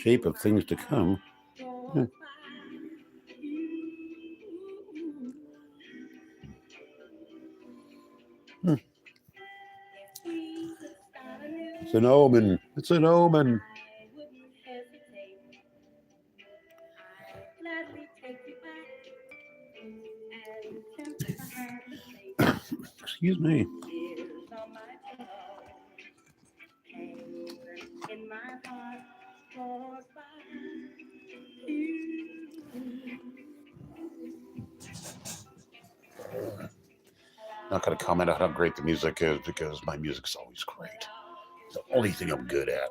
shape of things to come. Hmm. Hmm. It's an omen. It's an omen. Excuse me. Not going to comment on how great the music is because my music's always great. It's the only thing I'm good at.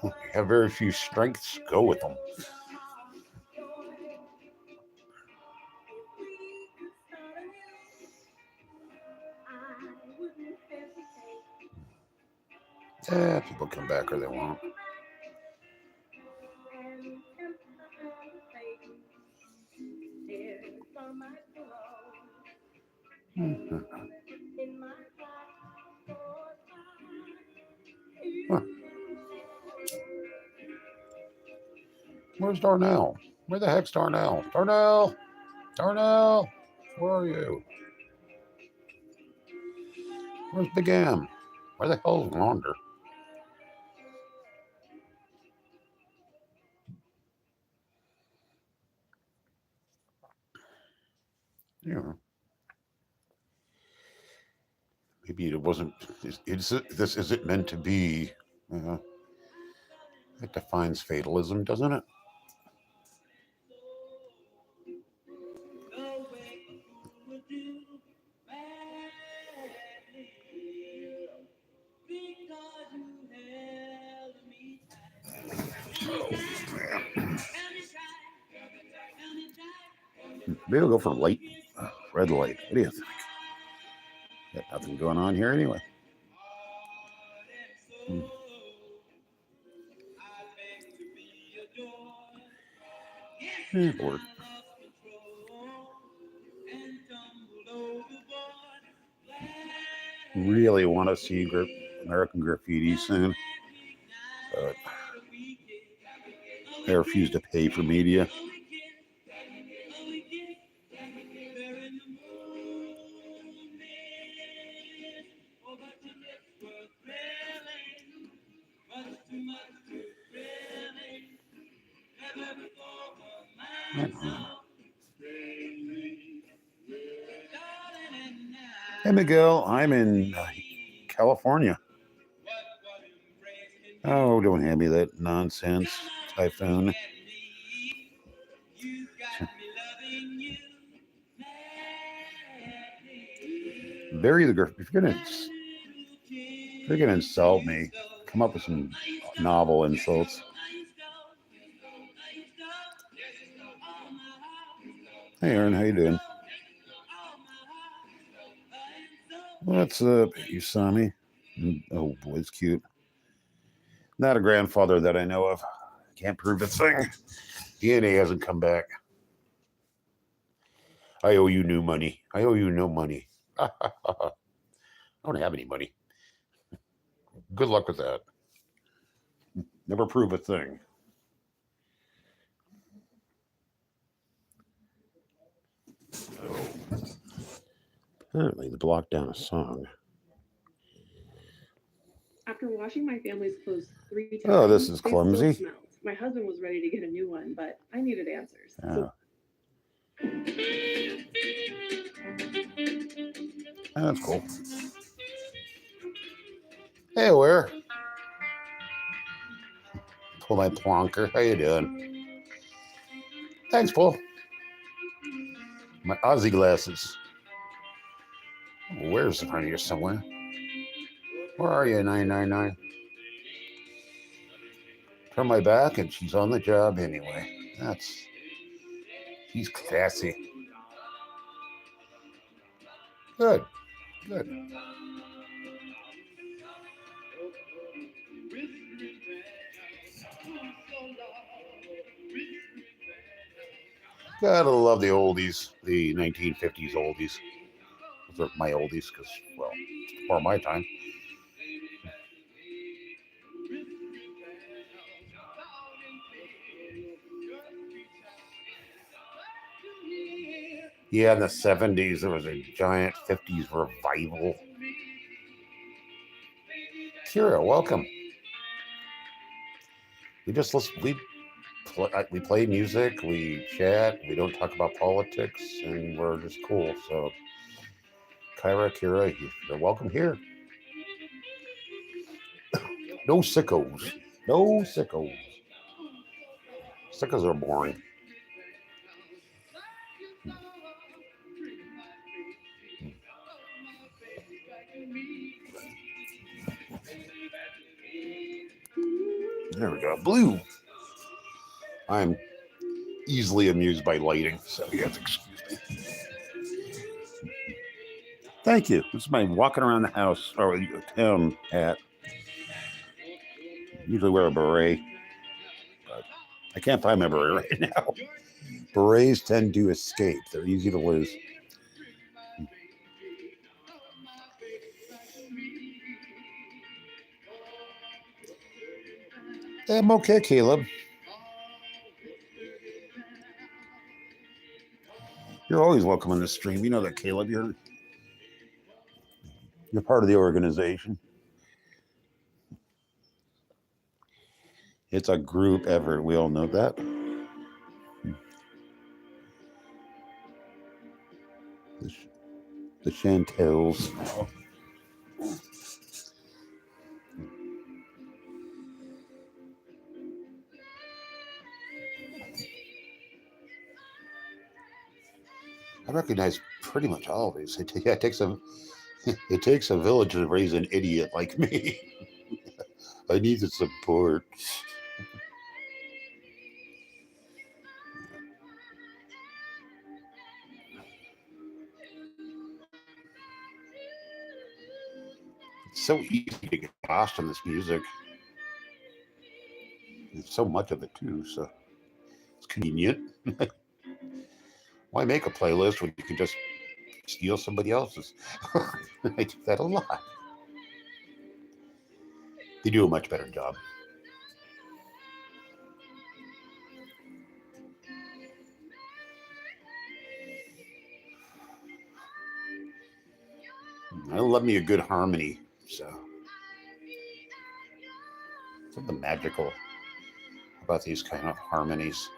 I have very few strengths. Go with them. People come back or they won't. Huh. Where's Darnell? Where the heck's Darnell? Darnell! Darnell! Where are you? Where's Big M? Where the hell's Wander? Yeah. Maybe it wasn't. This isn't meant to be. It defines fatalism, doesn't it? Maybe we'll go for light, red light. What do you think? Got nothing going on here anyway. Lord. Really want to see American Graffiti soon, but I refuse to pay for media. Hey, Miguel, I'm in California. Oh, don't hand me that nonsense, Typhoon. Bury the griff. If you're gonna insult me, come up with some novel insults. Hey, Aaron, how you doing? What's up, Usami? Oh boy, it's cute. Not a grandfather that I know of. Can't prove a thing. DNA hasn't come back. I owe you new money. I owe you no money. I don't have any money. Good luck with that. Never prove a thing. Oh. Apparently, they blocked down a song. After washing my family's clothes 3 times, oh, this is clumsy. Still smelled. My husband was ready to get a new one, but I needed answers. Oh. That's cool. Hey, where? Pull my plonker. How you doing? Thanks, Paul. My Aussie glasses. Where's the front of you somewhere? Where are you, 999? Turn my back and she's on the job anyway. She's classy. Good. Good. Gotta love the oldies, the 1950s oldies. Those are my oldies because, well, it's before my time. Yeah, in the 70s, there was a giant 50s revival. Kira, welcome. We just listen. We play music, we chat, we don't talk about politics, and we're just cool. So, Kyra, Kira, you're welcome here. No sickos. No sickos. Sickos are boring. There we go. Blue. I'm easily amused by lighting, so you have to excuse me. Thank you. This is my walking around the house or town hat. Usually wear a beret, but I can't find my beret right now. Berets tend to escape. They're easy to lose. I'm okay, Caleb. You're always welcome on the stream. You know that, Caleb. You're part of the organization. It's a group effort. We all know that. The Chantels. I recognize pretty much all of these. It takes a it takes a village to raise an idiot like me. I need the support. It's so easy to get lost in this music. There's so much of it too, so it's convenient. Why make a playlist when you can just steal somebody else's? I do that a lot. They do a much better job. I love me a good harmony, so something magical about these kind of harmonies.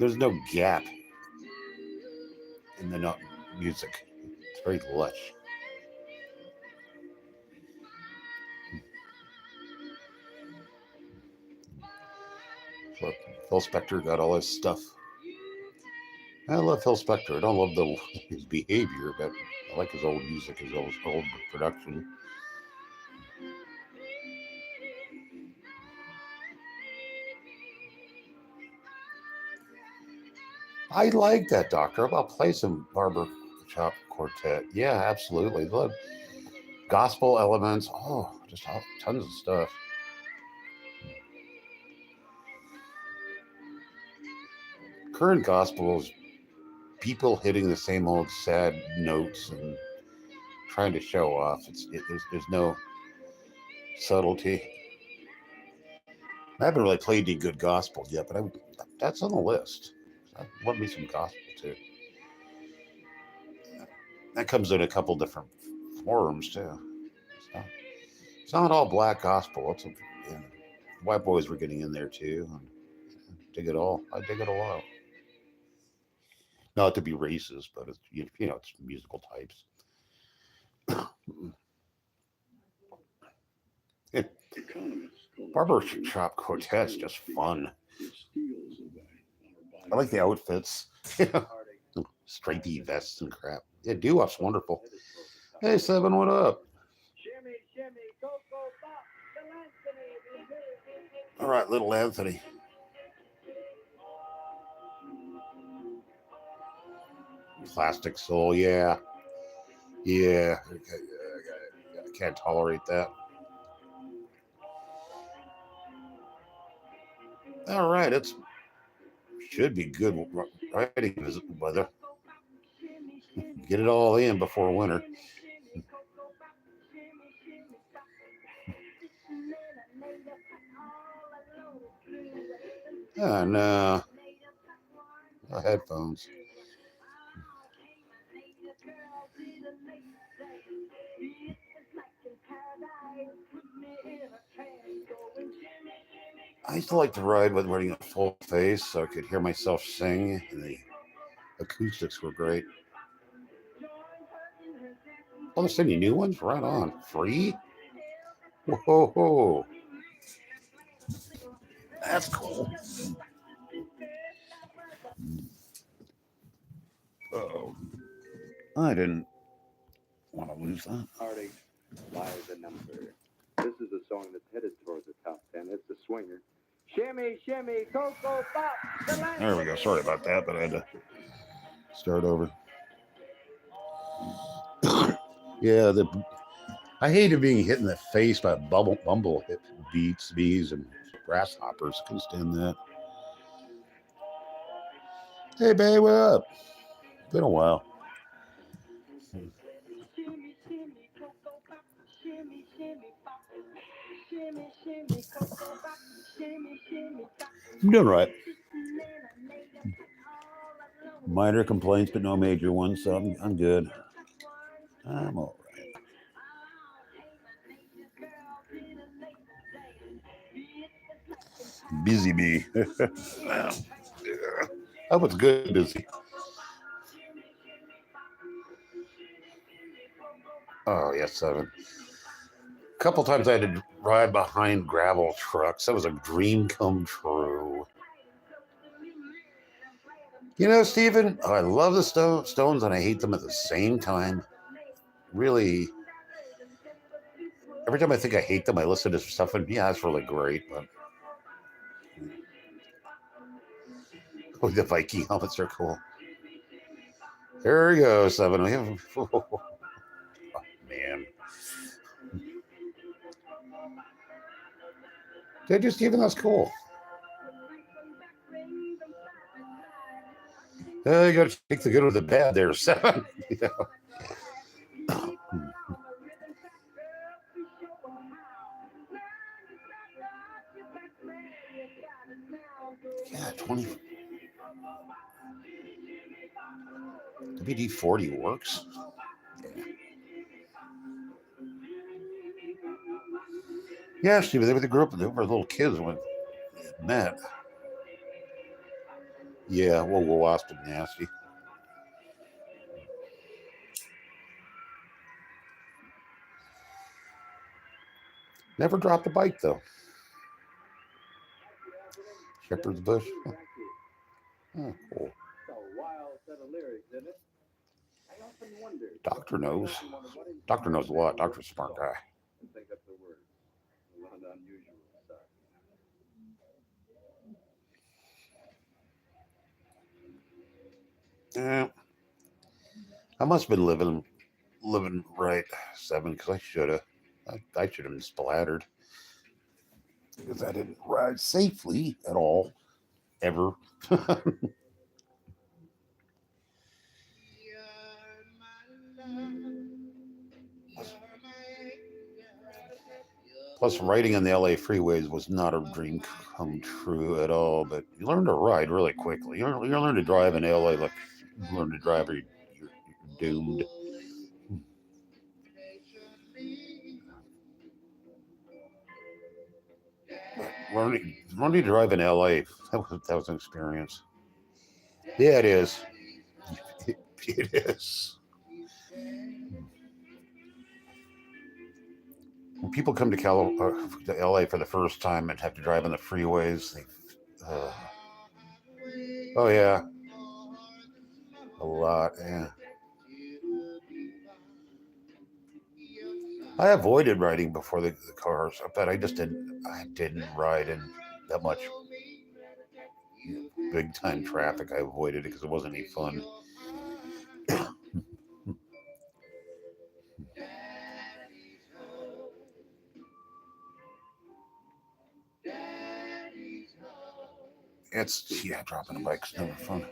There's no gap in the note music. It's very lush. So Phil Spector got all his stuff. I love Phil Spector. I don't love his behavior, but I like his old music, his old production. I like that, Doctor. I'll play some Barber Shop Quartet. Yeah, absolutely. Love gospel elements. Oh, just tons of stuff. Current gospel is people hitting the same old sad notes and trying to show off. There's no subtlety. I haven't really played any good gospel yet, but that's on the list. I love me some gospel too. That comes in a couple different forms too. It's not all black gospel. White boys were getting in there too. And dig it all. I dig it a lot. Not to be racist, but it's musical types. Barber Shop Quartet's just fun. I like the outfits. Stripy vests and crap. Yeah, Doo-Wop's wonderful. Hey, Seven, what up? All right, little Anthony. Plastic Soul, yeah. Yeah, I can't tolerate that. All right, should be good riding weather. Get it all in before winter. Oh no. No headphones. I used to like to ride with wearing a full face so I could hear myself sing, and the acoustics were great. Oh, they're sending new ones? Right on. Free? Whoa. That's cool. Oh, I didn't want to lose that. Heartache lies a number. This is a song that's headed towards the top 10. It's the swinger. Shimmy, shimmy, cocoa pop. There we go. Sorry about that, but I had to start over. Yeah, I hated being hit in the face by bumble bees, and grasshoppers. Couldn't stand that. Hey, babe, what up? Been a while. I'm doing right. Minor complaints, but no major ones, so I'm good. I'm all right. Busy bee. Wow. I was good busy. Oh, yes, 7. A couple times I had to ride behind gravel trucks. That was a dream come true. You know, Stephen, I love the Stones and I hate them at the same time. Really, every time I think I hate them, I listen to stuff and yeah, it's really great. But oh, the Viking helmets are cool. There we go, 7. We have, oh, man. They're just Stephen, that's cool. You got to take the good with the bad there, 7. You know? Yeah, 20. WD-40 works. Yeah, Steve, they grew up. They were little kids when they met. Yeah, well, wasp and nasty. Never dropped a bike though. Shepherd's Bush. Oh, cool. Doctor knows. Doctor knows a lot. Doctor's a smart guy. Yeah, I must have been living right, 7, because I should have. I should have been splattered because I didn't ride safely at all, ever. Plus, riding on the LA freeways was not a dream come true at all. But you learn to ride really quickly. You learn to drive in LA like you learn to drive, or you're doomed. Learning to drive in LA, that was an experience. Yeah, it is. It is. When people come to LA for the first time and have to drive on the freeways, oh yeah, a lot. Yeah, I avoided riding before the cars, but I didn't ride in that much big time traffic. I avoided it because it wasn't any fun. Dropping a bike's never fun.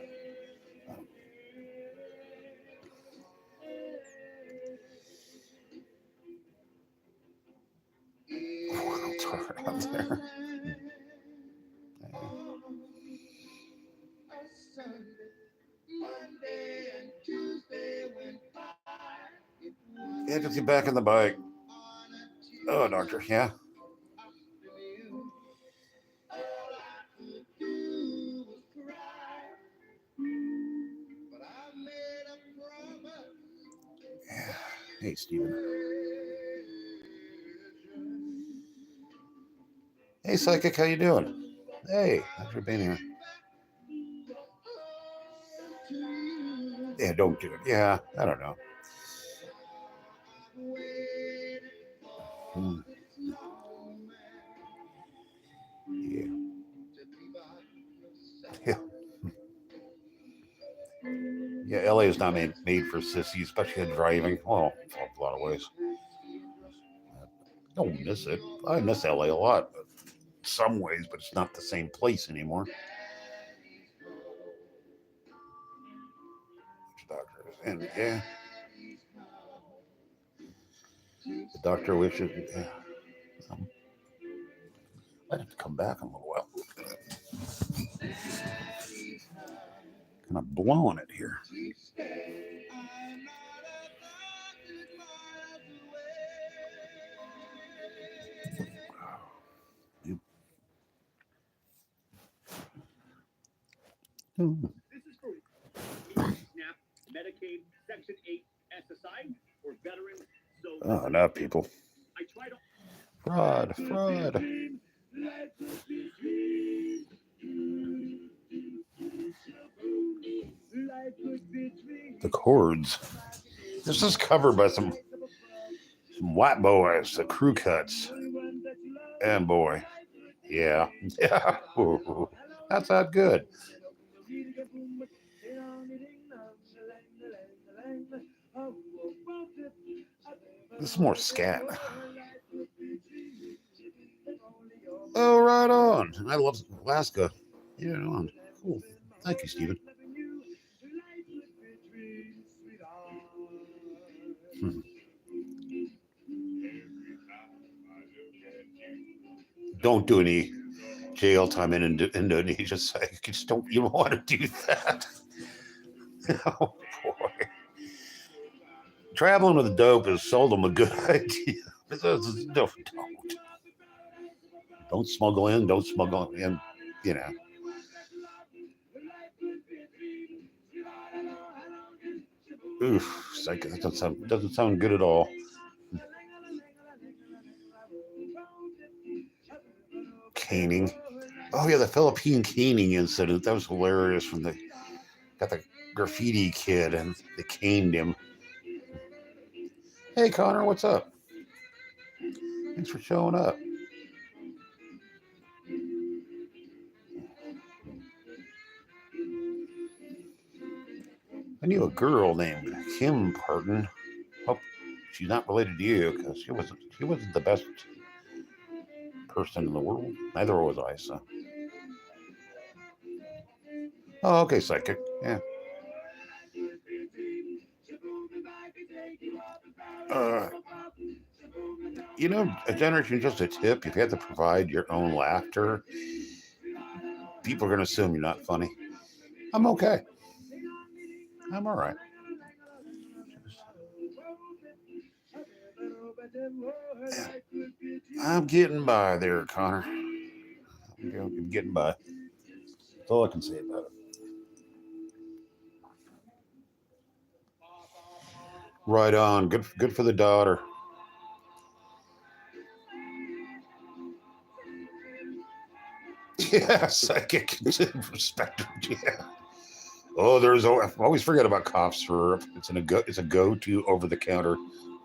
Oh, it's hard out there. Yeah, just get back on the bike. Oh, doctor, yeah. Yeah. Hey, Steven. Hey, psychic, how you doing? Hey, thanks for being here. Yeah, don't do it. Yeah, I don't know. Hmm. Yeah. Yeah. Yeah, LA is not made for sissies, especially in driving. Well, in a lot of ways. I don't miss it. I miss LA a lot, but some ways, but it's not the same place anymore. Which doctor is in? Yeah, the doctor wishes. Yeah, um, I'd have to come back in a little while. Kind of blowing it here. You- Hmm. This is for SNAP, Medicaid, Section 8, SSI, or veterans. So Oh, now people. I try to. Fraud, fraud. The chords. This is covered by some white boys, the crew cuts. And boy, yeah, yeah. Ooh, that's not good. This is more scat. Oh, right on. I love Alaska. Yeah, on. Cool. Thank you, Stephen. Hmm. Don't do any jail time in Indonesia. So you just don't. You don't want to do that. Oh boy. Traveling with dope is seldom a good idea. No, don't smuggle in. Don't smuggle in. You know. Oof, like, that doesn't sound good at all. Caning. Oh yeah, the Philippine caning incident. That was hilarious. From the got the graffiti kid and they caned him. Hey Connor, what's up? Thanks for showing up. I knew a girl named Kim Parton. Hope she's not related to you because she wasn't the best person in the world. Neither was I. So. Oh, okay, psychic. Yeah. Uh, a generation just a tip. If you have to provide your own laughter, people are going to assume you're not funny. I'm okay. I'm all right. I'm getting by there, Connor. I'm getting by. That's all I can say about it. Right on. Good for the daughter. Yeah, psychic spectrum. Yeah. Oh, I always forget about cough syrup. It's a go-to over-the-counter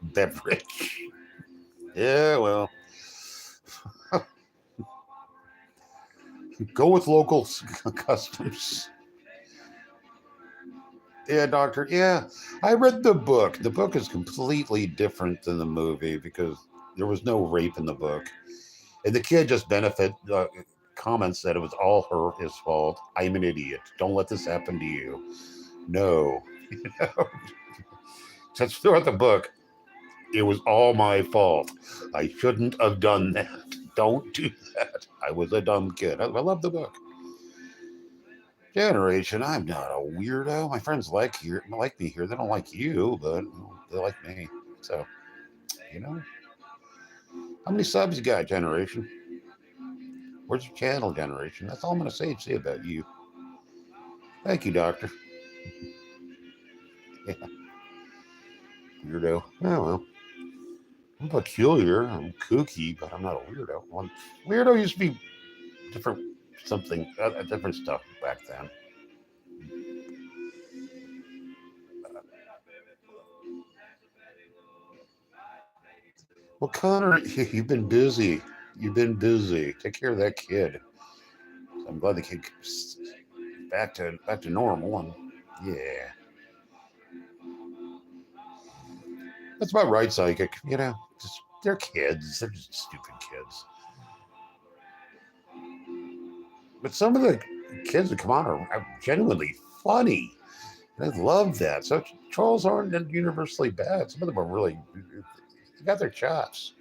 beverage. Yeah, well, go with local customs. Yeah, doctor. Yeah, I read the book. The book is completely different than the movie because there was no rape in the book, and the kid just comments that it was all his fault. I'm an idiot. Don't let this happen to you. No, just throughout the book, it was all my fault. I shouldn't have done that. Don't do that. I was a dumb kid. I love the book. Generation. I'm not a weirdo. My friends like me here. They don't like you, but they like me. So you know? How many subs you got, Generation? Where's your channel, Generation? That's all I'm going to say about you. Thank you, Doctor. Yeah. Weirdo. Oh, well. I'm peculiar. I'm kooky, but I'm not a weirdo. Well, weirdo used to be different something, different stuff back then. Well, Connor, you've been busy. You've been busy. Take care of that kid. So I'm glad the kid back to normal. And yeah, that's about right, psychic. You know, just they're kids. They're just stupid kids. But some of the kids that come on are genuinely funny. And I love that. So trolls aren't universally bad. Some of them are really, they got their chops.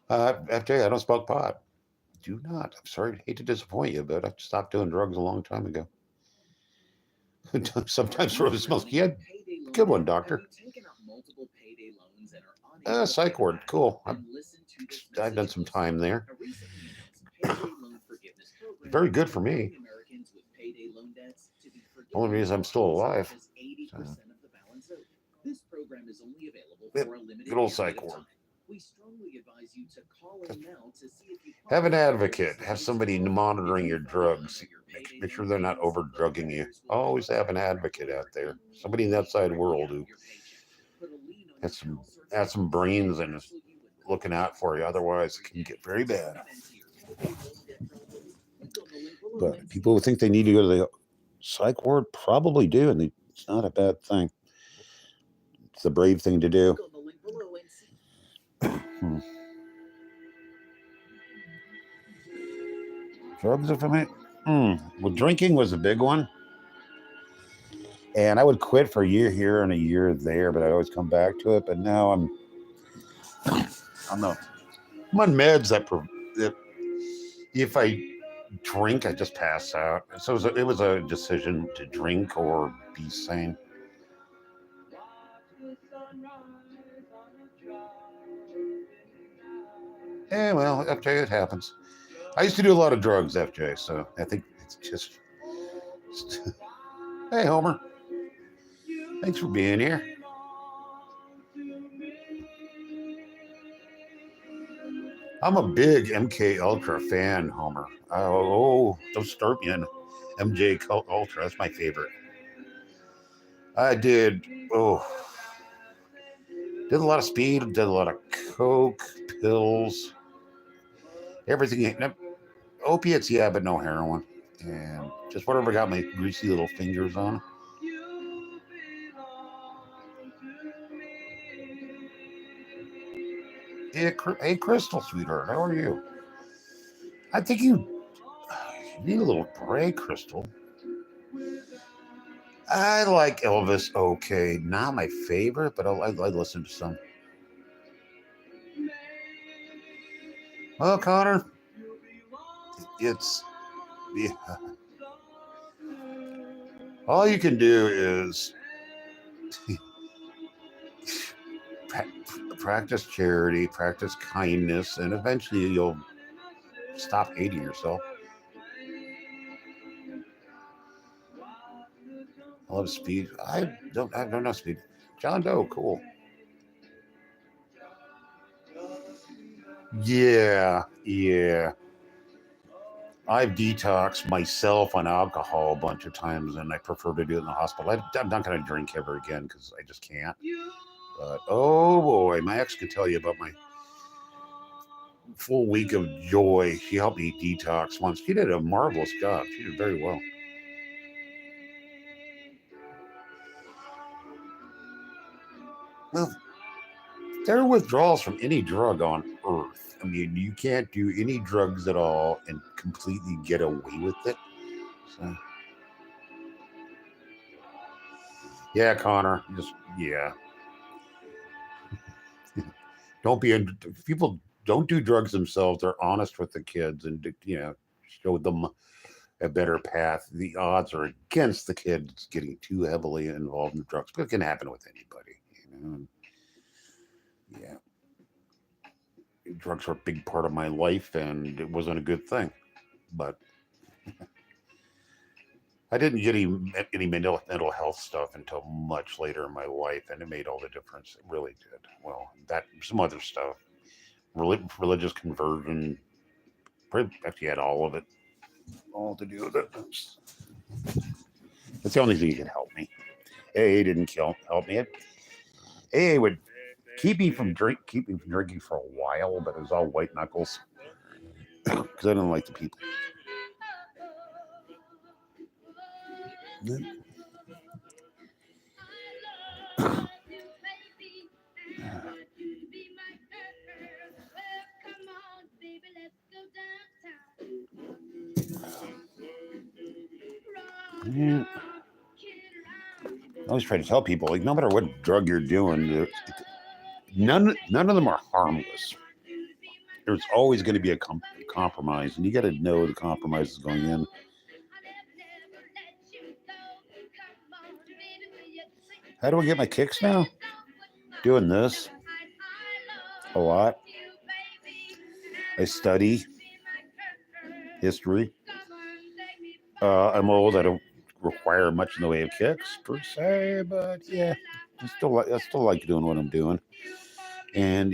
FJ, I don't smoke pot. Do not. I'm sorry. Hate to disappoint you, but I stopped doing drugs a long time ago. Sometimes for the smells. Yeah, good one, doctor. Psych ward. Cool. I've done some time there. Very good for me. Only reason I'm still alive. So. Good old psych ward. Have an advocate. Have somebody monitoring your drugs. Make sure they're not over drugging you. Always have an advocate out there. Somebody in the outside world who has some brains and is looking out for you. Otherwise, it can get very bad. But people who think they need to go to the psych ward probably do, and it's not a bad thing. It's the brave thing to do. Drugs, if I may. Well, drinking was a big one. And I would quit for a year here and a year there, but I always come back to it. But now I'm on meds that if I drink, I just pass out. So it was a decision to drink or be sane. Yeah, well, FJ, it happens. I used to do a lot of drugs, FJ, so I think it's just hey, Homer. Thanks for being here. I'm a big MK Ultra fan, Homer. Don't start me on MJ Ultra. That's my favorite. I did a lot of speed, did a lot of coke, pills, everything. Opiates, yeah, but no heroin. And just whatever got my greasy little fingers on. Yeah, hey, Crystal, sweetheart, how are you? I think you need a little break, Crystal. I like Elvis, okay. Not my favorite, but I listen to some. Well, Connor, it's yeah. All you can do is practice charity, practice kindness, and eventually you'll stop hating yourself. I love Speed. I don't know Speed. John Doe, cool. Yeah. I've detoxed myself on alcohol a bunch of times, and I prefer to do it in the hospital. I'm not going to drink ever again because I just can't. But oh boy, my ex could tell you about my full week of joy. She helped me detox once. She did a marvelous job. She did very well. Well, there are withdrawals from any drug on earth. I mean, you can't do any drugs at all and completely get away with it. So, yeah, Connor, yeah. People don't do drugs themselves. They're honest with the kids and, show them a better path. The odds are against the kids getting too heavily involved in drugs, but it can happen with anybody. Yeah, drugs were a big part of my life, and it wasn't a good thing. But I didn't get any mental health stuff until much later in my life, and it made all the difference. It really did. Well, that some other stuff, religious conversion, actually had all of it, all to do with it. That's the only thing that could help me. AA didn't help me. AA would keep me from drinking for a while, but it was all white knuckles because I didn't like the people. Yeah. I always try to tell people, like, no matter what drug you're doing, none of them are harmless. There's always going to be a compromise, and you got to know the compromise is going in. How do I get my kicks now? Doing this a lot. I study history. I'm old. I don't require much in the way of kicks per se, but yeah, I still like doing what I'm doing. And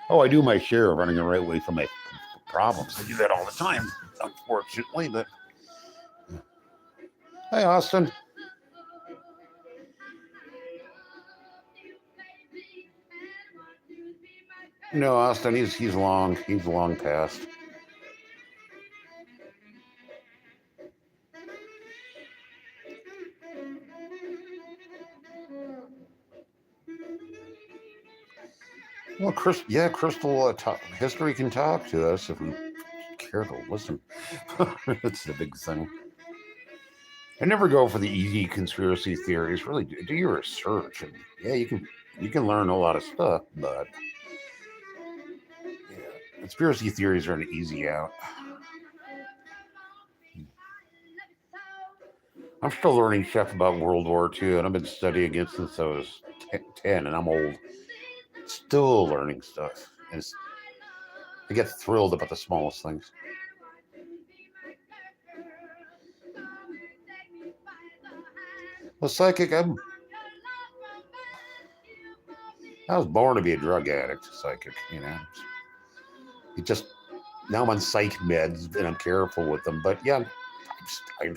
I do my share of running the right way from my problems. I do that all the time, unfortunately. But hey, Austin. No, Austin. He's long past. Well, Crystal, history can talk to us if we care to listen. That's the big thing. I never go for the easy conspiracy theories. Really, do your research, and yeah, you can learn a lot of stuff, but yeah, conspiracy theories are an easy out. I'm still learning stuff about World War II, and I've been studying it since I was 10, and I'm old. Still learning stuff. And I get thrilled about the smallest things. Well, psychic, I was born to be a drug addict, psychic, It just, now I'm on psych meds, and I'm careful with them, but yeah, I'm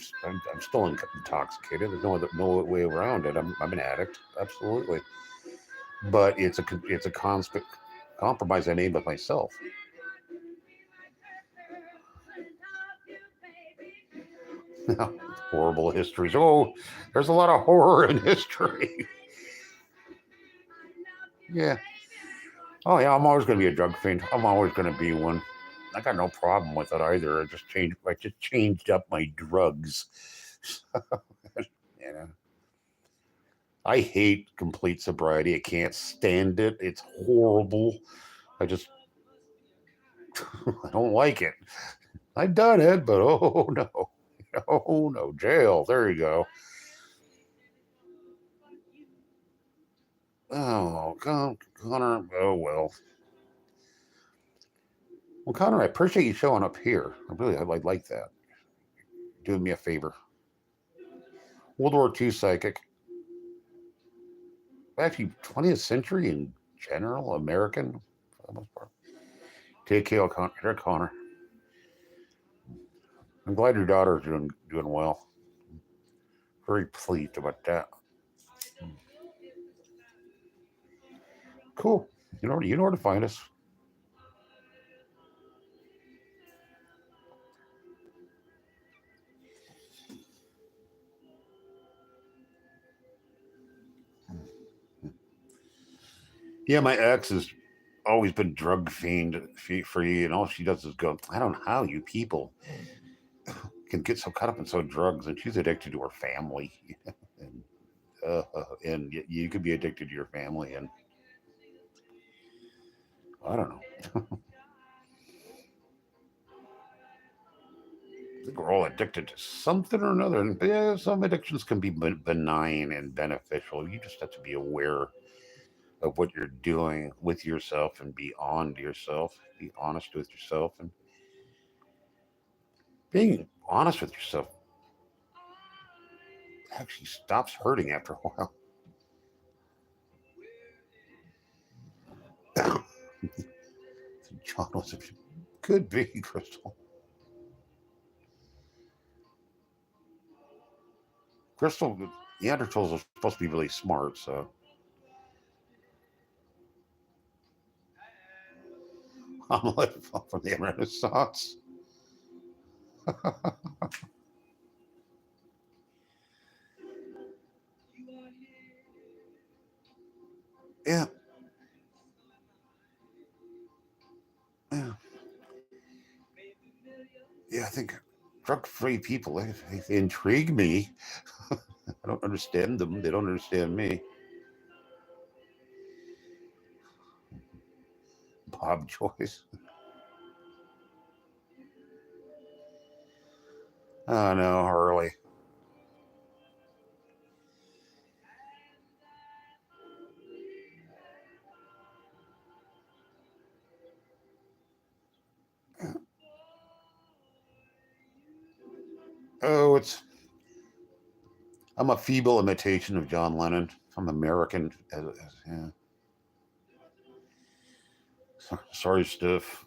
still intoxicated. There's no way around it. I'm an addict, absolutely. But it's a constant compromise I made with myself. Horrible histories. Oh, there's a lot of horror in history. Yeah. Oh yeah, I'm always going to be a drug fiend. I'm always going to be one. I got no problem with it either. I just changed up my drugs. I hate complete sobriety. I can't stand it. It's horrible. I don't like it. I've done it, but oh no, jail. There you go. Oh, Connor. Oh well. Well, Connor, I appreciate you showing up here. I like that. Doing me a favor. World War II psychic. Actually, 20th century in general, American for the most part. Take care, Connor. I'm glad your daughter's doing well. Very pleased about that. Cool. You know where to find us. Yeah, my ex has always been drug fiend free, and all she does is go. I don't know how you people can get so caught up in drugs, and she's addicted to her family, and you could be addicted to your family, and I don't know. think we're all addicted to something or another. And yeah, some addictions can be benign and beneficial. You just have to be aware of what you're doing with yourself and be on to yourself. Be honest with yourself. And being honest with yourself actually stops hurting after a while. John was a could be Crystal. Crystal, Neanderthals are supposed to be really smart, so I'm like from the Renaissance. Yeah, yeah, yeah. I think drug-free people they intrigue me. I don't understand them. They don't understand me. Bob Joyce. Oh no, Harley. Oh, I'm a feeble imitation of John Lennon. I'm American. Yeah. Sorry, Stiff.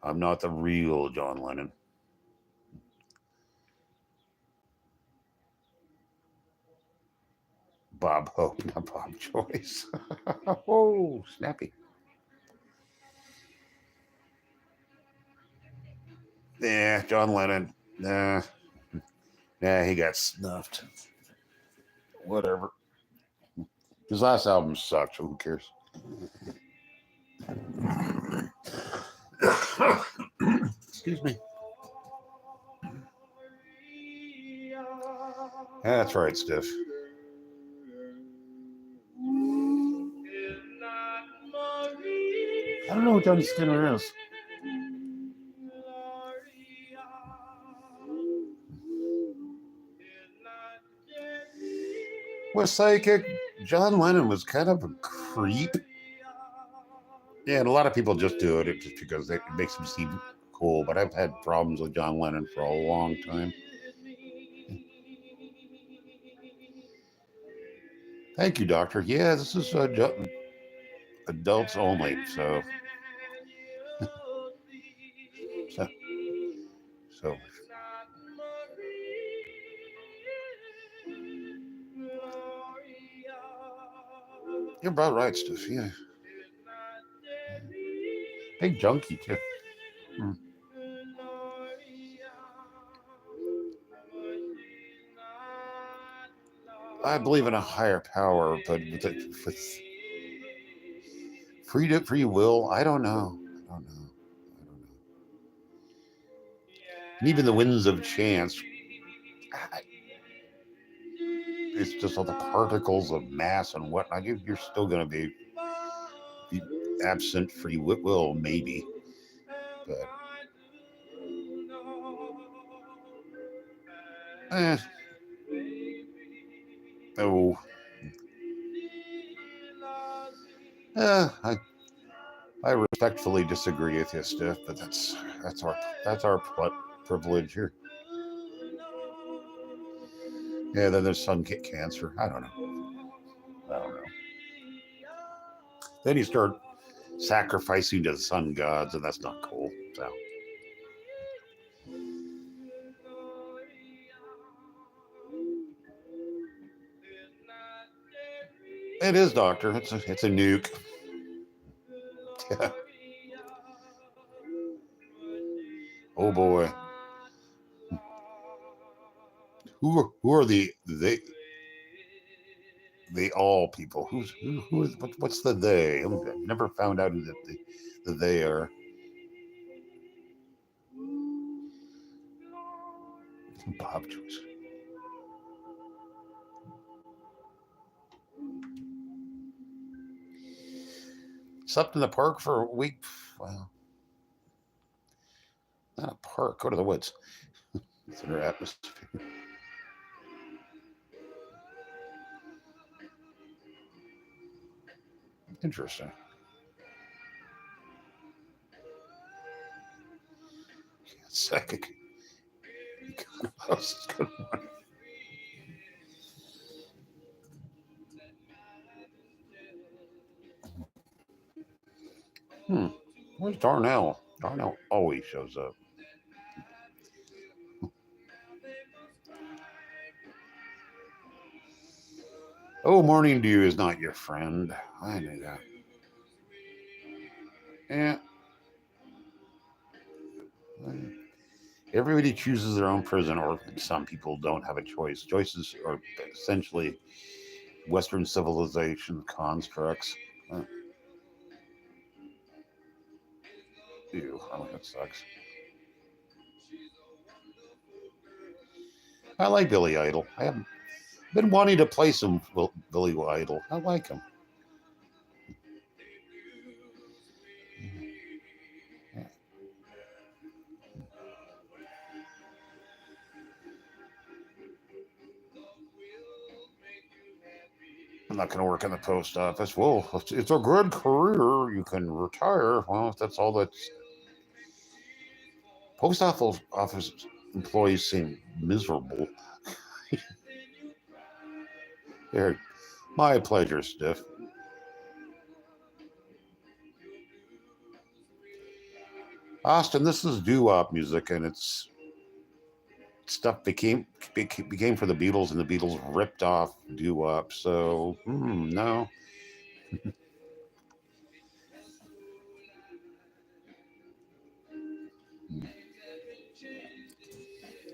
I'm not the real John Lennon. Bob Hope, not Bob Joyce. Oh, snappy. Yeah, John Lennon. Nah, he got snuffed. Whatever. His last album sucked, so who cares? Excuse me. That's right, Stiff. I don't know what Johnny Skinner is. Was psychic. John Lennon was kind of a creep. Yeah, and a lot of people just do it just because it makes them seem cool. But I've had problems with John Lennon for a long time. Thank you, Doctor. Yeah, this is adults only. So, so you're about right, Steph. Yeah. Big junkie, too. I believe in a higher power, but with free will, I don't know. And even the winds of chance, it's just all the particles of mass and whatnot. You're still going to be absent free will, maybe. But oh, I respectfully disagree with you, Steph. But that's our privilege here. Yeah, then there's sun cancer. I don't know. Then you start sacrificing to the sun gods, and that's not cool. So. It is, Doctor. It's a nuke. Oh boy. Who are the all people? Who is what's the they? I've never found out who the they are. Bob Joyce. Slept in the park for a week. Wow. not a park. Go to the woods. It's in her atmosphere. Interesting. Psychic. House is good one. Where's Darnell? Darnell always shows up. Oh, Morning Dew is not your friend. I knew that. Yeah. Everybody chooses their own prison, or some people don't have a choice. Choices are essentially Western civilization constructs. Ew, oh, that sucks. I like Billy Idol. I have been wanting to play some Billy Idol. I like him. I'm not going to work in the post office. Well, it's a good career. You can retire. Well, if that's all that's... Post office employees seem miserable. Here, my pleasure, Stiff. Austin, this is doo-wop music, and it's stuff became for the Beatles, and the Beatles ripped off doo-wop. So, no.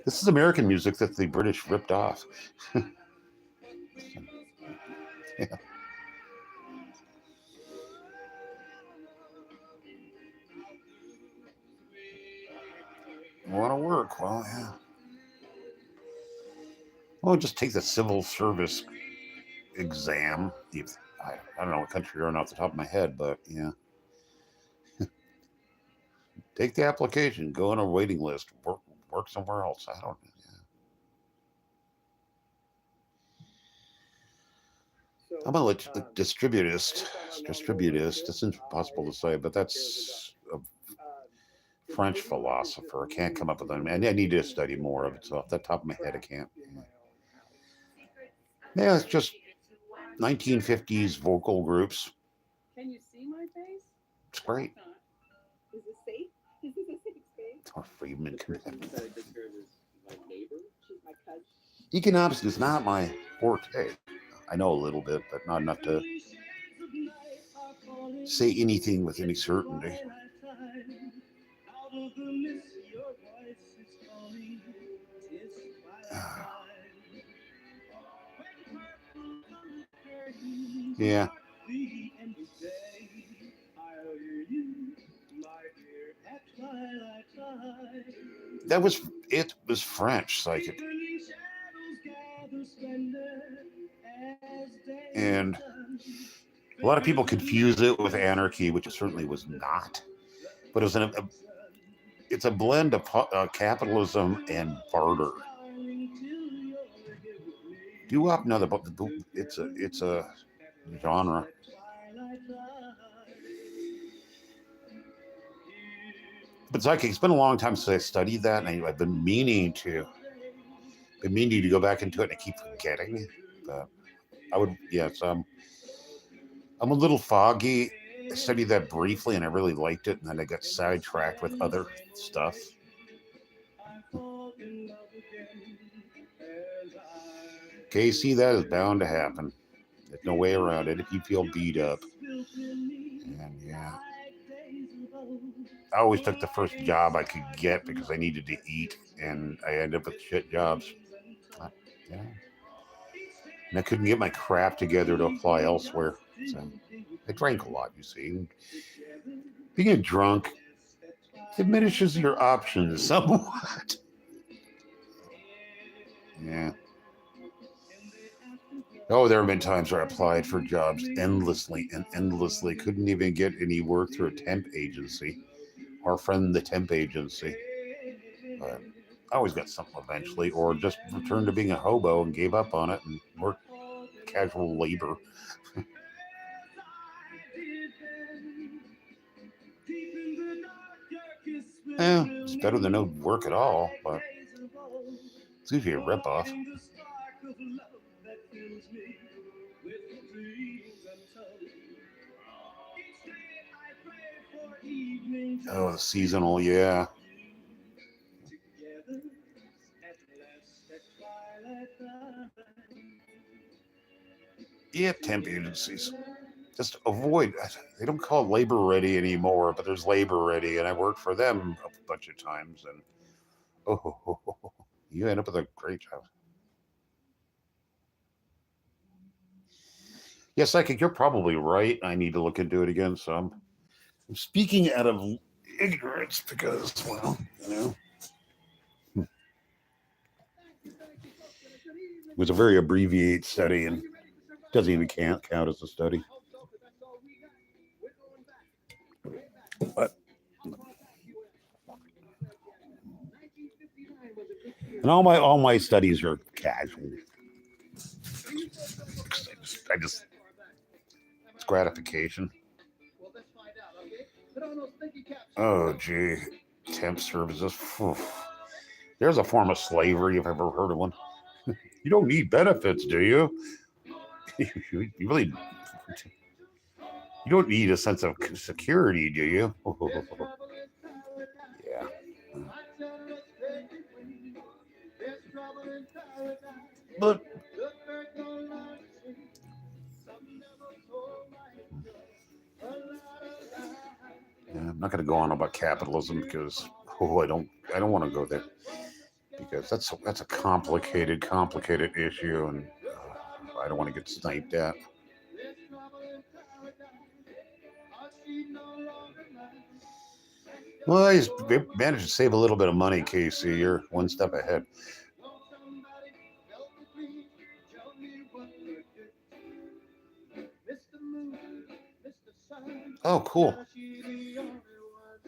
This is American music that the British ripped off. Yeah. Want to work? Well, yeah. Well, just take the civil service exam. I don't know what country you're in off the top of my head, but yeah. Take the application, go on a waiting list, work somewhere else. I don't know. Yeah. I'm a distributist. It's impossible to say, but that's a French philosopher. I can't come up with them. And I need to study more of it. So off the top of my head, I can't. Yeah, it's just 1950s vocal groups. Can you see my face? It's great. Is this safe? Is this a safe space? Or Friedman Connect. She's my cousin. Economics is not my forte. I know a little bit, but not enough to say anything with any certainty. Yeah. It was French psychic. And a lot of people confuse it with anarchy, which it certainly was not. But it's a blend of capitalism and barter. Doo-wop, no, it's a genre. But psychic, it's been a long time since I studied that, and I've been meaning to go back into it, and I keep forgetting. But I would, yes, I'm a little foggy. I studied that briefly, and I really liked it, and then I got sidetracked with other stuff. Casey, that is bound to happen. There's no way around it if you feel beat up. And yeah. I always took the first job I could get because I needed to eat, and I ended up with shit jobs. Yeah. And I couldn't get my crap together to apply elsewhere. So I drank a lot, you see. Being a drunk diminishes your options somewhat. Yeah. Oh, there have been times where I applied for jobs endlessly, couldn't even get any work through a temp agency. Our friend, the temp agency. But I always got something eventually, or just returned to being a hobo and gave up on it and worked casual labor. It's better than no work at all, but it's usually a ripoff. Oh, the seasonal, yeah. Yeah, temp agencies. Just avoid, they don't call it labor ready anymore, but there's labor ready, and I worked for them a bunch of times, and you end up with a great job. Yes, Psychic, you're probably right. I need to look into it again. So I'm speaking out of ignorance because, well, it was a very abbreviated study and doesn't even count as a study. But, and all my studies are casual. It's gratification. Oh, gee, temp services. There's a form of slavery if I've ever heard of one. You don't need benefits, do you? You really, you don't need a sense of security, do you? Yeah. But I'm not going to go on about capitalism because I don't want to go there because that's a complicated issue, and I don't want to get sniped at. Well, he's managed to save a little bit of money, Casey. You're one step ahead. Oh, cool.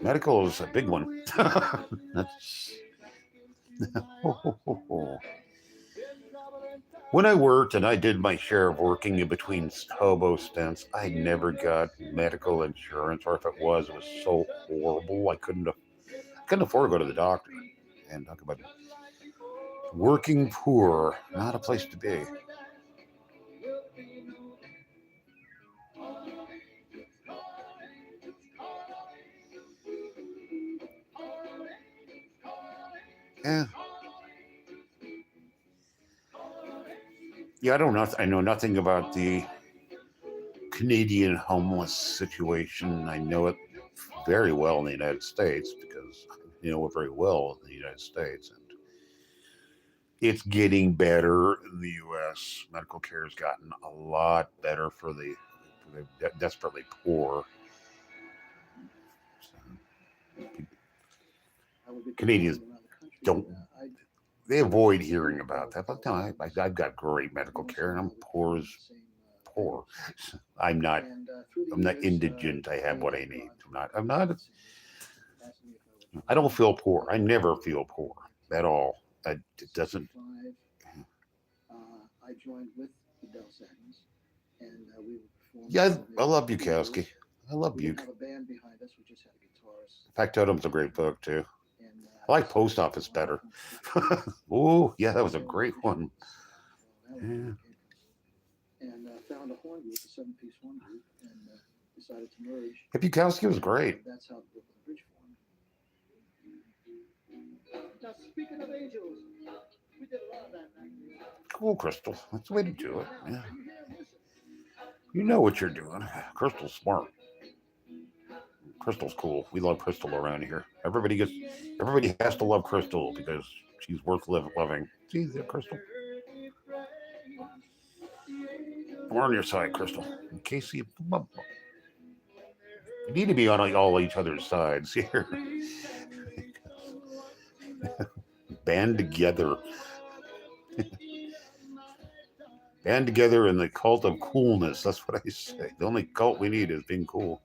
Medical is a big one. When I worked, and I did my share of working in between hobo stints, I never got medical insurance, or if it was so horrible I couldn't afford to go to the doctor. And talk about working poor, not a place to be. Yeah, I don't know. I know nothing about the Canadian homeless situation. I know it very well in the United States because I know it very well in the United States, and it's getting better in the U.S. Medical care has gotten a lot better for the desperately poor. Canadians don't. They avoid hearing about that, but no, I've got great medical care, and I'm poor as poor. I'm not indigent. I have what I need. I'm not. I don't feel poor. I never feel poor at all. It doesn't. I joined with the Del Seconds, and we performed. Yeah, I love Bukowski. I love Buke. We have a band behind us. We just had a guitarist. Factotum's a great book too. I like Post Office better. Oh, yeah, that was a great one. Yeah. And found a horn group, a 7-piece horn group, and decided to merge. Bukowski was great. That's how the Brooklyn Bridge formed. Now, speaking of angels, we did a lot of that back. Cool, Crystal. That's the way to do it. Yeah. You know what you're doing. Crystal's smart. Crystal's cool. We love Crystal around here. Everybody has to love Crystal because she's worth loving. See there, Crystal. We're on your side, Crystal. In case you need to be on all each other's sides here. Band together. Band together in the cult of coolness. That's what I say. The only cult we need is being cool.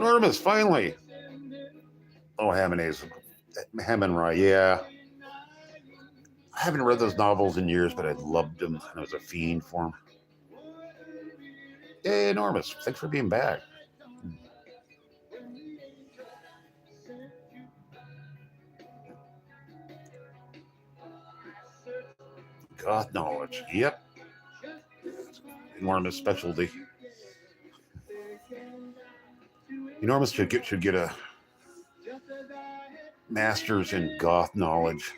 Enormous, finally. Oh, Hammond Rye, yeah. I haven't read those novels in years, but I loved them. And I was a fiend for them. Hey, Enormous, thanks for being back. Goth knowledge, yep. Enormous specialty. Enormous should get a master's in goth knowledge.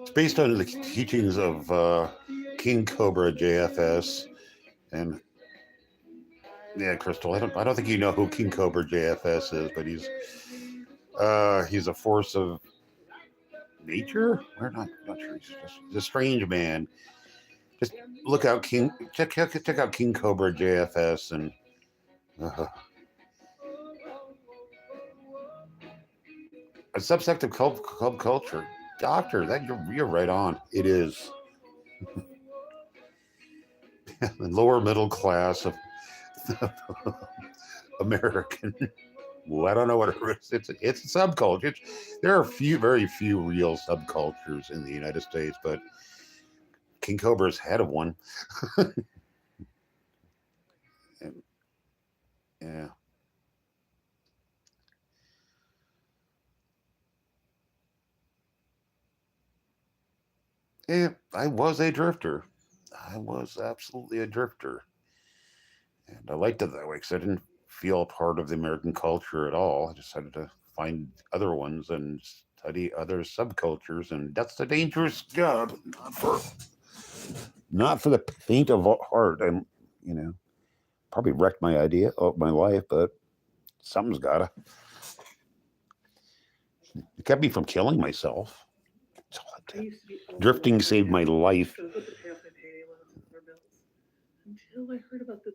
It's based on the teachings of King Cobra JFS, and yeah, Crystal. I don't think you know who King Cobra JFS is, but he's a force of nature. We're not sure. He's a strange man. Just look out check out King Cobra JFS and a subsect of club culture. Doctor, that you're right on. It is. The lower middle class of American. Well, I don't know what it is. It's a subculture. There are very few real subcultures in the United States, but King Cobra's head of one. And, yeah. Yeah, I was a drifter. I was absolutely a drifter. And I liked it that way because I didn't feel a part of the American culture at all. I decided to find other ones and study other subcultures, and that's a dangerous job. Not for the faint of heart. I'm, probably wrecked my idea of my life, but something's gotta. It kept me from killing myself. Drifting saved my life. Until I heard about the.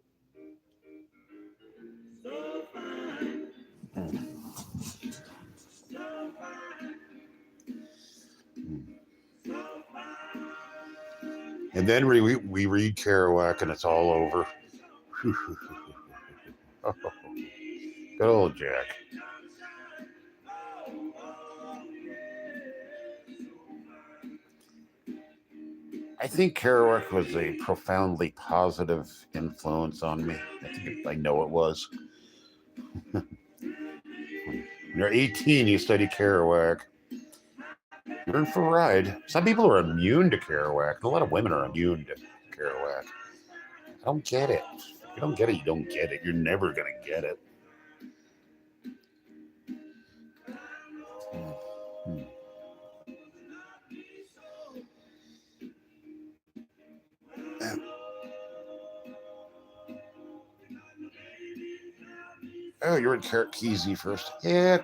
And then we read Kerouac and it's all over. Oh, good old Jack. I think Kerouac was a profoundly positive influence on me. I know it was. When you're 18, you study Kerouac. You're in for a ride. Some people are immune to Kerouac. A lot of women are immune to Kerouac. I don't get it. If you don't get it, you don't get it. You're never going to get it. Oh, you're in Kesey first. Yeah.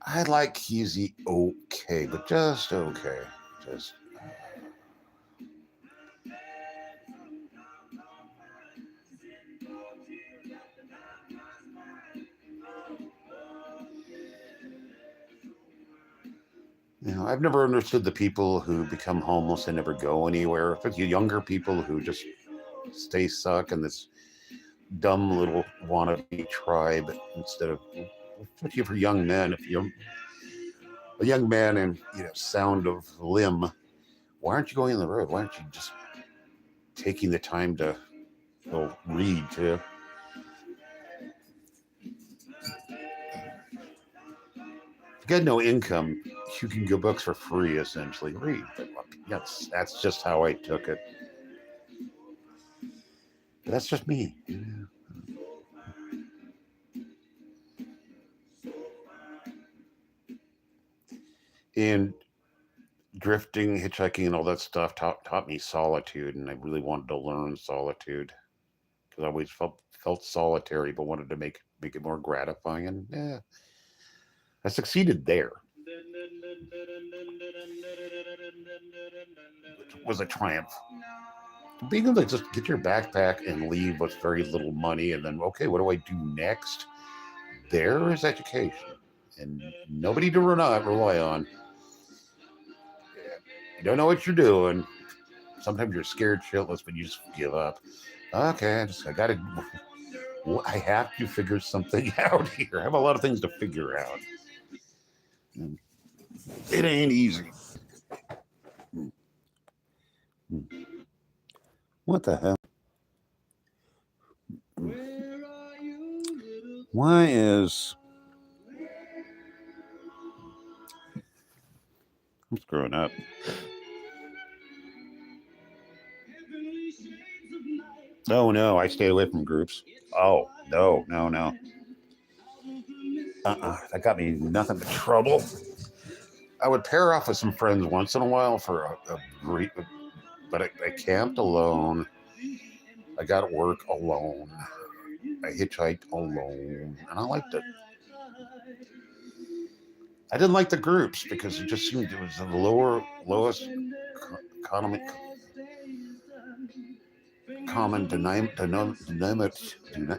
I like Kesey okay, but just okay. Just. I've never understood the people who become homeless and never go anywhere. Especially younger people who just stay stuck in this dumb little wannabe tribe instead of, especially for young men. If you're a young man and sound of limb, why aren't you going on the road? Why aren't you just taking the time to read too? If you got no income, you can get books for free, essentially. Read. That's just how I took it. But that's just me. And drifting, hitchhiking, and all that stuff taught me solitude, and I really wanted to learn solitude because I always felt solitary, but wanted to make it more gratifying. And I succeeded there. It was a triumph. Being able to just get your backpack and leave with very little money, and then okay, what do I do next? There is education, and nobody to rely on. You don't know what you're doing. sometimes you're scared shitless, but you just give up. Okay, I have to figure something out here. I have a lot of things to figure out. And it ain't easy. What the hell? Why is... I'm screwing up. Oh no, I stay away from groups. Oh, no. That got me nothing but trouble. I would pair off with some friends once in a while for a brief, but I camped alone. I got to work alone. I hitchhiked alone, and I liked it. I didn't like the groups because it just seemed it was the lowest common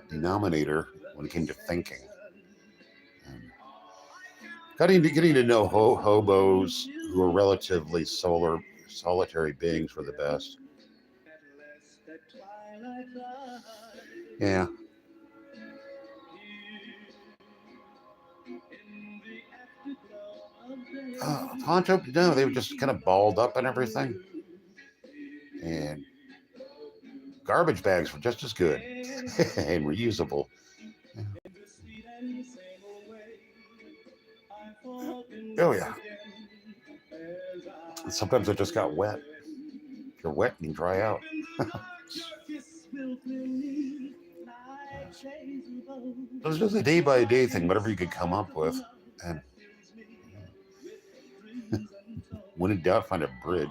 denominator when it came to thinking. And getting to know hobos who are relatively solitary beings were the best. Yeah. Poncho, no, they were just kind of balled up and everything. And garbage bags were just as good and reusable. Oh, yeah. And sometimes it just got wet. If you're wet, you can dry out. It was just a day-by-day thing, whatever you could come up with. And when in doubt, find a bridge.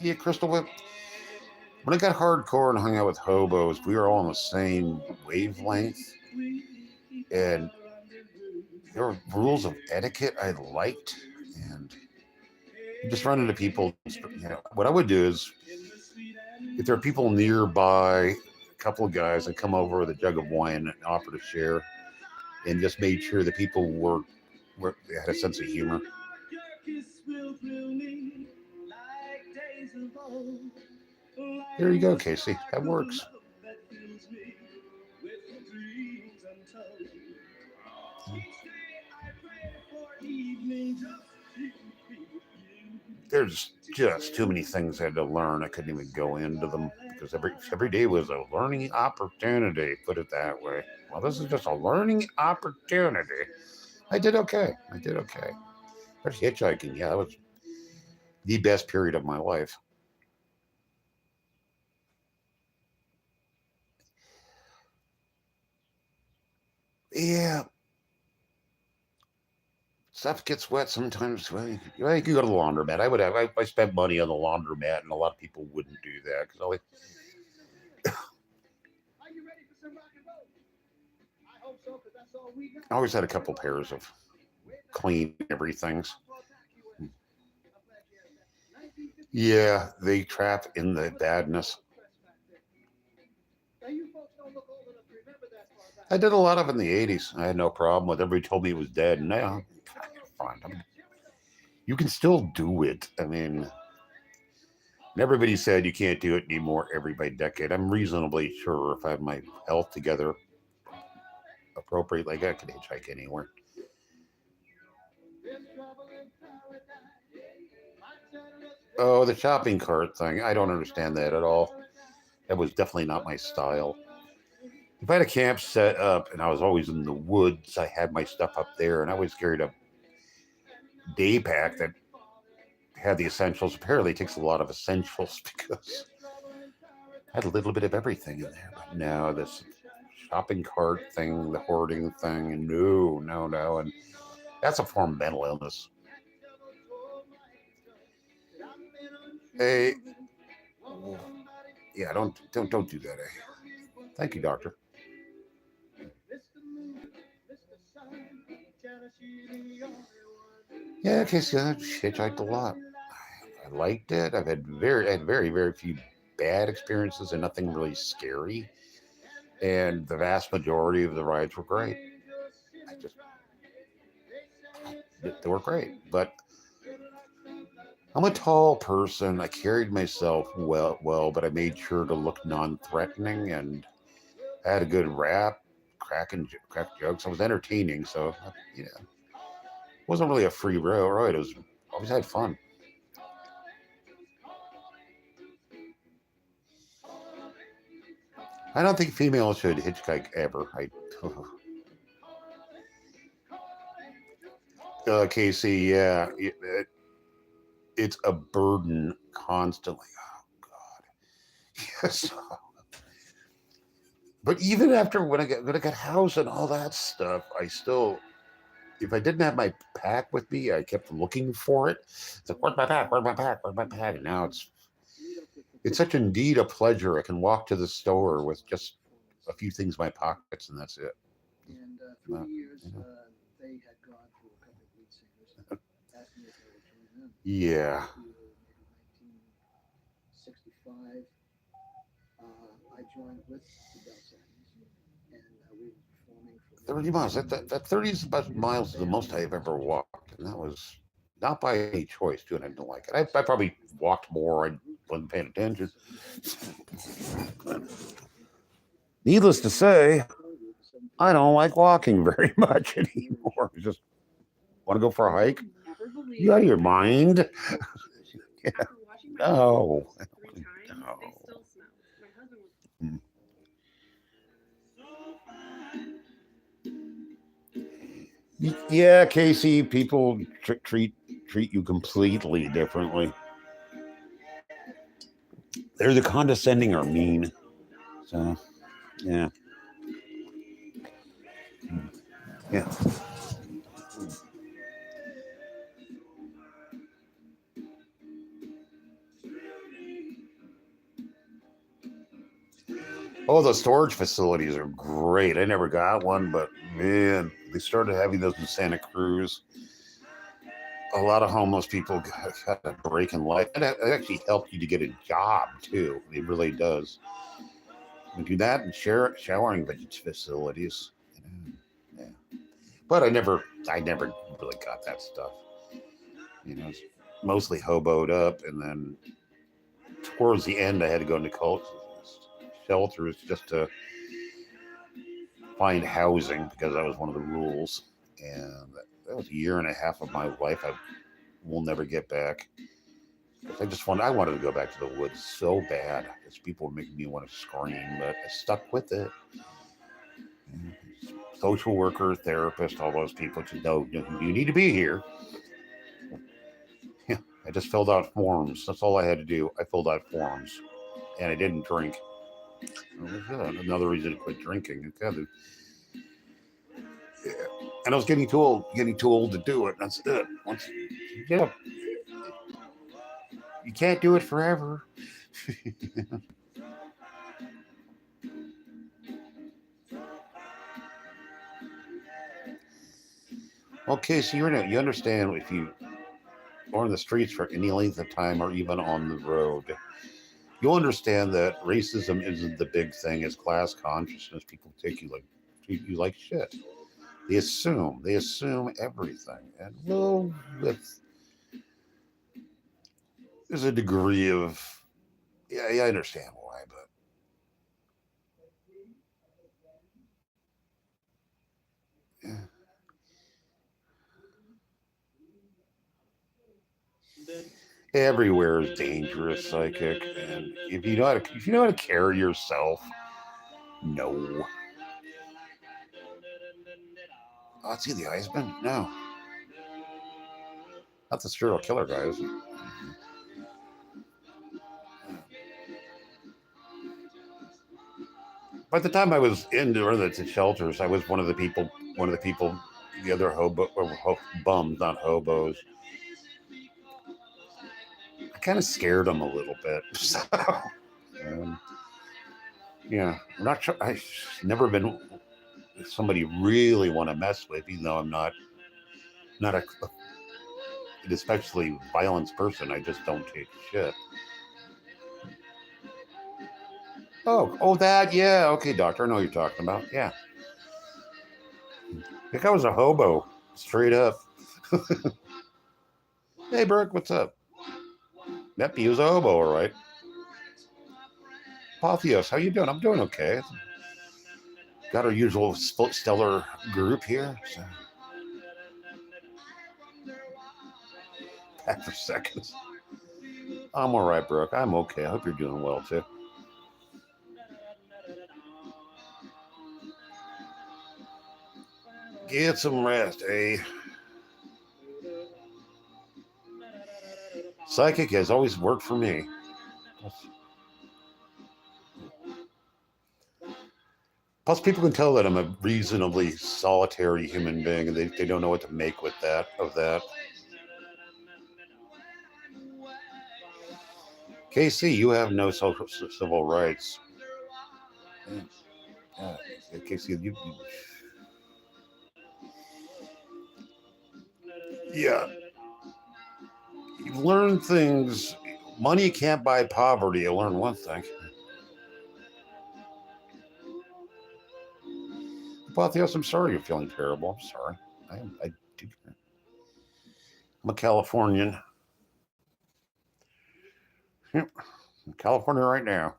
Yeah, Crystal Whip. When I got hardcore and hung out with hobos, we were all on the same wavelength. And there were rules of etiquette I liked. And you just run into people. What I would do is, if there are people nearby, a couple of guys, I'd come over with a jug of wine and offer to share, and just made sure that people had a sense of humor. There you go, Casey. That works. There's just too many things I had to learn. I couldn't even go into them because every day was a learning opportunity, put it that way. Well, this is just a learning opportunity. I did okay. There's hitchhiking. Yeah, that was the best period of my life. Yeah. Stuff gets wet sometimes. Well, you can go to the laundromat. I spent money on the laundromat, and a lot of people wouldn't do that because Are you ready for some rock and roll? I hope so, because that's all we got. I always had a couple pairs of clean everythings. Yeah, they trap in the badness. I did a lot of it in the 80s. I had no problem with it. Everybody told me it was dead. No, fine. You can still do it. I mean, everybody said you can't do it anymore every decade. I'm reasonably sure if I have my health together appropriately, I could hitchhike anywhere. Oh, the shopping cart thing. I don't understand that at all. That was definitely not my style. If I had a camp set up and I was always in the woods, I had my stuff up there, and I always carried a day pack that had the essentials. Apparently it takes a lot of essentials because I had a little bit of everything in there. But now this shopping cart thing, the hoarding thing, no. And that's a form of mental illness. Hey, yeah, don't do that. Thank you, doctor. Yeah, Casey, I hitchhiked a lot. I liked it. I had very, very few bad experiences and nothing really scary. and the vast majority of the rides were great. I just they were great, but I'm a tall person. I carried myself well, but I made sure to look non-threatening, and I had a good rap, crack jokes. I was entertaining, so you know, it wasn't really a free ride. It was always had fun. I don't think females should hitchhike ever. Casey, yeah, it's a burden constantly. Oh God, yes. But even after when I got house and all that stuff, I still, if I didn't have my pack with me, I kept looking for it. It's like, where's my pack? Where's my pack? Where's my pack? And now it's such indeed a pleasure. I can walk to the store with just a few things in my pockets, and that's it. And through Well, the years, you know. they had gone through a couple of lead singers, asking if they would join them. Yeah. Maybe 1965, I joined with the Bell Seconds, and we were performing for 30 miles. That 30 miles is the most I've ever walked. And that was not by any choice, too. And I didn't like it. I probably walked more. I wasn't paying attention. Needless to say, I don't like walking very much anymore. I just want to go for a hike. Never believe You out of your mind? After washing my No. clothes 3 times, No. they still smell. My husband was Yeah, Casey, people treat you completely differently. They're either condescending or mean. So, yeah. Yeah. Oh, the storage facilities are great. I never got one, but man, they started having those in Santa Cruz. A lot of homeless people got a break in life. And it actually helped you to get a job, too. It really does. You do that and showering facilities. Yeah. But I never really got that stuff. You know, it's mostly hoboed up, and then towards the end, I had to go into shelters just to find housing because that was one of the rules. And that was a year and a half of my life I will never get back. I wanted to go back to the woods so bad because people were making me want to scream, but I stuck with it. Social worker, therapist, all those people just know you need to be here. Yeah, I just filled out forms. That's all I had to do. I filled out forms, and I didn't drink. Another reason to quit drinking. Yeah. And I was getting too old to do it. That's it. You can't do it forever. Okay, so you understand if you are in the streets for any length of time or even on the road, you'll understand that racism isn't the big thing. It's class consciousness. People treat you like shit. They assume everything. And well, there's a degree of, yeah, I understand why, but yeah. Everywhere is dangerous, psychic, and if you know how to carry yourself, no. Oh, see the Iceman? No, not the serial killer guys. By the time I was in the shelters, I was one of the people, the other bums, not hobos. I kind of scared them a little bit. So, yeah, I'm not sure. I've never been somebody really want to mess with, even though I'm not an especially violent person. I just don't take shit. Oh, that, yeah. Okay, doctor, I know what you're talking about. Yeah. That guy was a hobo, straight up. Hey, Brooke, what's up? Yep, he was a hobo, all right. Apotheos, how you doing? I'm doing okay. Got our usual stellar group here. So. Back for seconds. I'm all right, Brooke. I'm okay. I hope you're doing well, too. Get some rest, eh? Psychic has always worked for me. Plus, people can tell that I'm a reasonably solitary human being, and they don't know what to make with that. KC, you have no civil rights. KC, yeah. You learn things. Money can't buy poverty. You learn one thing. Apotheos, I'm sorry you're feeling terrible. I'm sorry. I do. I'm a Californian. Yep. I'm in California right now.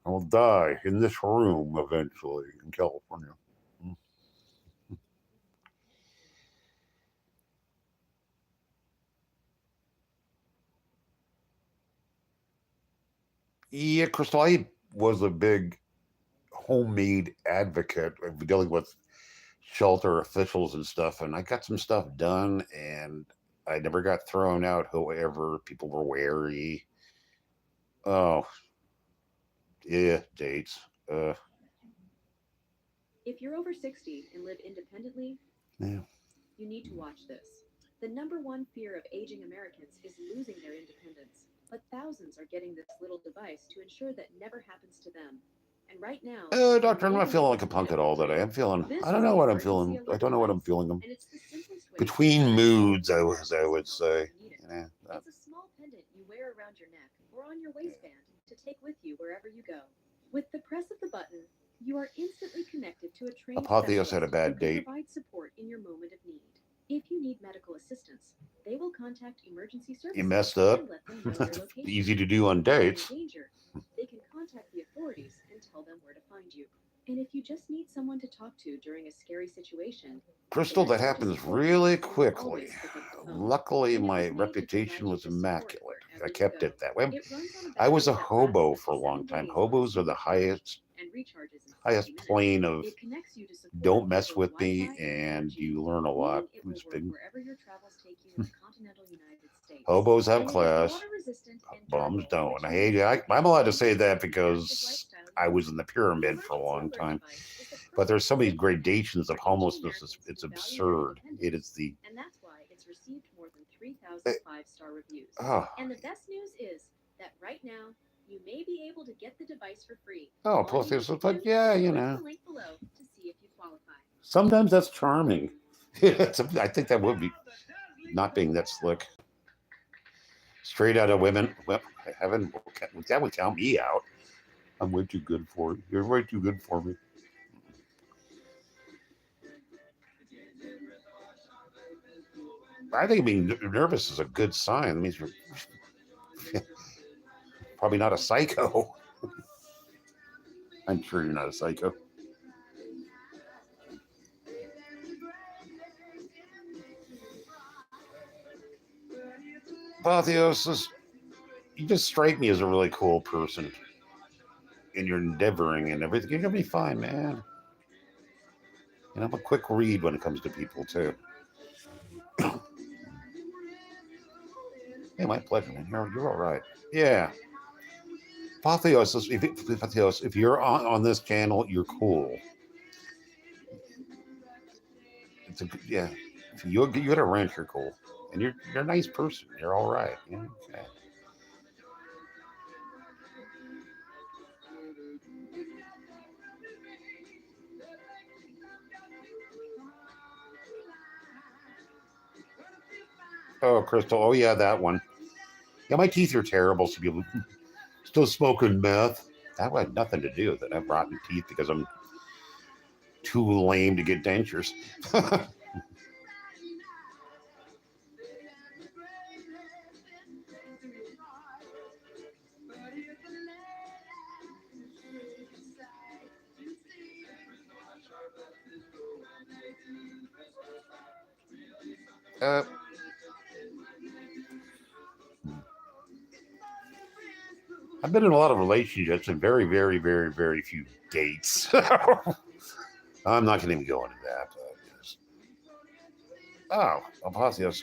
I will die in this room eventually in California. Yeah, Crystal, I was a big homemade advocate of dealing with shelter officials and stuff, and I got some stuff done, and I never got thrown out. However, people were wary. Oh, yeah, dates. If you're over 60 and live independently, Yeah. you need to watch this. The number one fear of aging Americans is losing their independence, but thousands are getting this little device to ensure that never happens to them. And right now, Doctor, I'm not feeling like a punk at all today. I don't know what I'm feeling. I don't know what I'm feeling. and it's the simplest way Between moods, I would say. Yeah, It's a small pendant you wear around your neck or on your waistband to take with you wherever you go. With the press of the button, you are instantly connected to a trained Apotheos had a specialist bad who can date. provide support in your moment of need. If you need medical assistance, they will contact emergency services. You messed up. And let them know your That's location. easy to do on dates. In danger, they can contact the authorities and tell them where to find you. And if you just need someone to talk to during a scary situation, Crystal, that happens really quickly. Luckily, my reputation was immaculate. I kept it that way. I was a hobo for a long time. Hobos are the highest plane of don't mess with me, and you learn a lot. Hobos have class. Bums don't. I'm allowed to say that because I was in the pyramid for a long time. But there's so many gradations of homelessness. It's absurd. It is the. And that's why it's received more than 3,000 five-star reviews. Oh. And the best news is that right now you may be able to get the device for free. Oh, plus there's like, yeah, you know. The link below to see if you qualify. Sometimes that's charming. I think that would be not being that slick. Straight out of women. Well, heaven, that would count me out. I'm way too good for it. You're way too good for me. I think being nervous is a good sign. It means you're probably not a psycho. I'm sure you're not a psycho. Apotheosis, you just strike me as a really cool person. And you're endeavoring and everything. You're going to be fine, man. And I'm a quick read when it comes to people, too. Hey, my pleasure, man. You're all right. Yeah. Apotheos, if you're on this channel, you're cool. It's a yeah. If you get a ranch, you're cool, and you're a nice person. You're all right. Yeah, okay. Oh, Crystal. Oh, yeah, that one. Yeah, my teeth are terrible. So people still smoking meth. That had nothing to do with it. I have rotten teeth because I'm too lame to get dentures. I've been in a lot of relationships and very, very, very, very few dates. I'm not going to even go into that. Oh, Apotheos.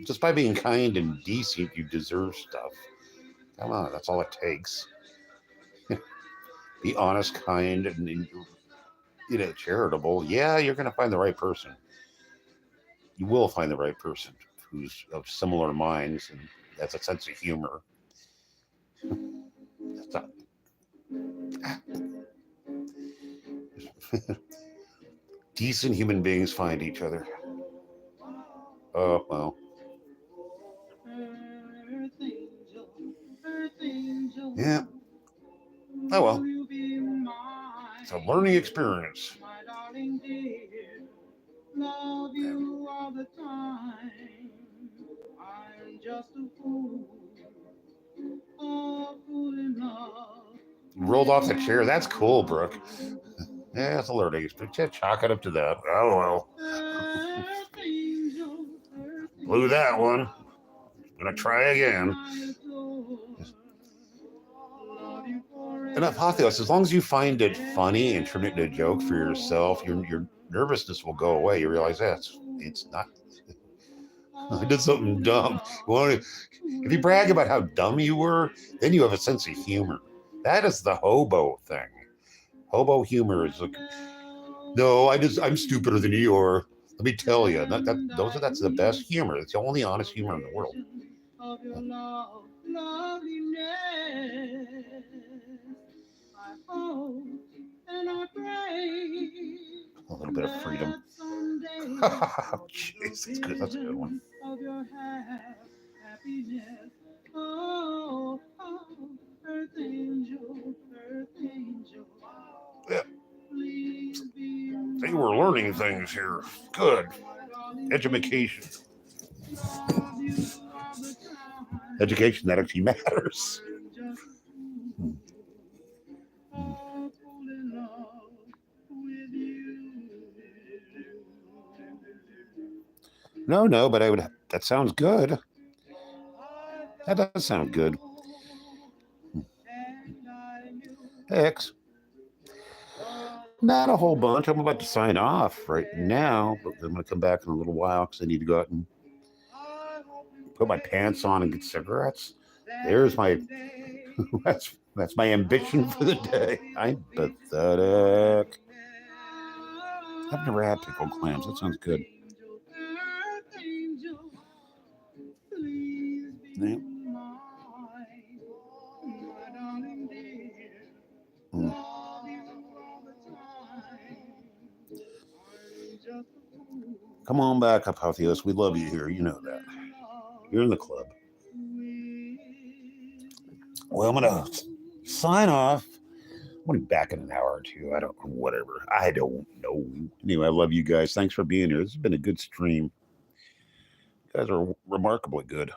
Just by being kind and decent, you deserve stuff. Come on, that's all it takes. Be honest, kind, and charitable. Yeah, you're going to find the right person. You will find the right person who's of similar minds and has a sense of humor. That's not... Decent human beings find each other. Oh, well. Yeah. Oh, well. It's a learning experience. Love you all the time. I'm just a fool. A fool in love. Rolled off the chair. That's cool, Brooke. Yeah, it's a learning experience. Just chalk it up to that. Oh, well. Blew that one. Gonna try again. And Apotheos, as long as you find it funny and turn it into a joke for yourself, your nervousness will go away. You realize it's not. I did something dumb. If you brag about how dumb you were, then you have a sense of humor. That is the hobo thing. Hobo humor is like, no, I'm stupider than you are. Let me tell you, that's the best humor. It's the only honest humor in the world. A little bit of freedom. Jeez, that's good. That's a good one. Yeah. They were learning things here. Good. Education. Education that actually matters. No, but that sounds good. That does sound good. X. Not a whole bunch. I'm about to sign off right now, but I'm going to come back in a little while because I need to go out and put my pants on and get cigarettes. There's my, that's my ambition for the day. I'm pathetic. I've never had pickled clams. That sounds good. Yeah. Come on back, Apotheos. We love you here. You know that. You're in the club. Well, I'm going to sign off. I'll be back in an hour or two. I don't know. Anyway, I love you guys. Thanks for being here. This has been a good stream. You guys are remarkably good.